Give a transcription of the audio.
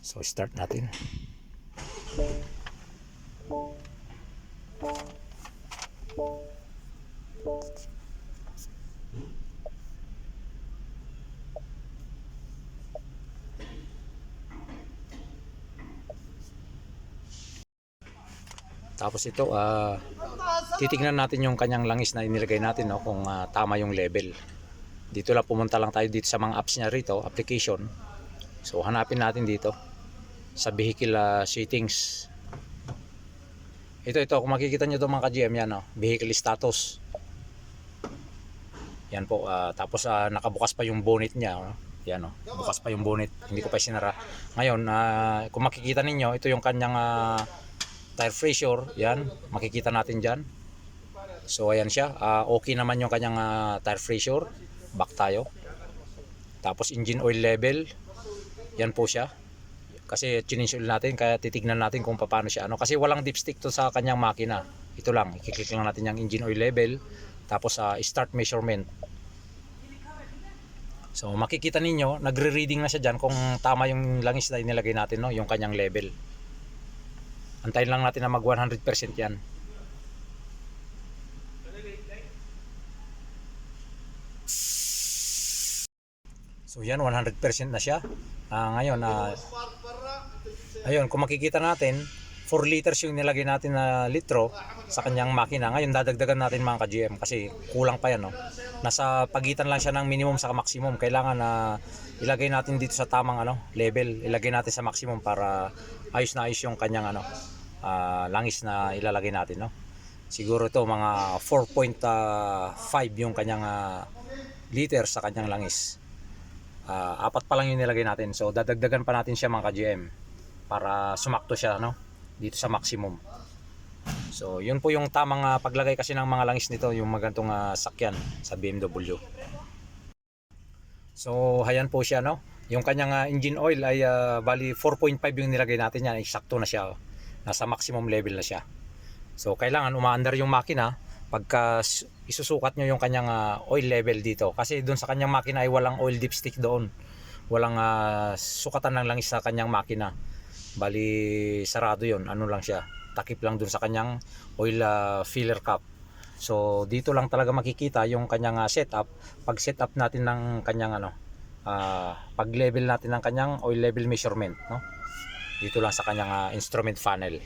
So start natin. Tapos ito titignan natin yung kanyang langis na inilagay natin, no, kung tama yung level. Dito lang pumunta lang tayo dito sa mga apps niya rito, application. So hanapin natin dito sa vehicle settings. Ito kung makikita nyo ito mga ka-GM, yan, no, vehicle status. Yan po, tapos nakabukas pa yung bonnet niya, no? Yan, no, bukas pa yung bonnet, hindi ko pa sinara. Ngayon kung makikita ninyo, ito yung kanyang tire pressure, yan, makikita natin dyan. So ayan siya, okay naman yung kanyang tire pressure. Back tayo. Tapos engine oil level, yan po siya. Kasi chininsul natin, kaya titignan natin kung paano siya, ano, kasi walang dipstick to sa kanyang makina. Ito lang, i-click lang natin yung engine oil level, tapos start measurement. So makikita ninyo, nagre-reading na siya dyan kung tama yung langis na inilagay natin, no, yung kanyang level. Antayin lang natin na mag 100% yan. So yan, 100% na siya. Ngayon ayun, kung makikita natin 4 liters yung nilagay natin na litro sa kanyang makina. Ngayon dadagdagan natin mga ka-GM kasi kulang pa yan, no? Nasa pagitan lang siya ng minimum sa maximum. Kailangan na ilagay natin dito sa tamang level. Ilagay natin sa maximum para ayos na ayos yung kanyang langis na ilalagay natin, no? Siguro ito mga 4.5 yung kanyang liter sa kanyang langis. Apat pa lang yung nilagay natin. So dadagdagan pa natin siya mga ka-GM para sumakto siya, no, dito sa maximum. So yun po yung tamang paglagay kasi ng mga langis nito, yung magantong sakyan sa BMW. So hayan po siya, no. Yung kanyang engine oil ay bali 4.5 yung nilagay natin, yan, eksakto na siya. Nasa maximum level na siya. So kailangan umaandar yung makina pagka isusukat nyo yung kanyang oil level dito, kasi doon sa kanyang makina ay walang oil dipstick doon, walang sukatan ng langis sa kanyang makina. Bali sarado yon, ano lang siya, takip lang doon sa kanyang oil filler cap. So dito lang talaga makikita yung kanyang setup. Pag setup natin ng kanyang pag level natin ng kanyang oil level measurement, no, dito lang sa kanyang instrument panel.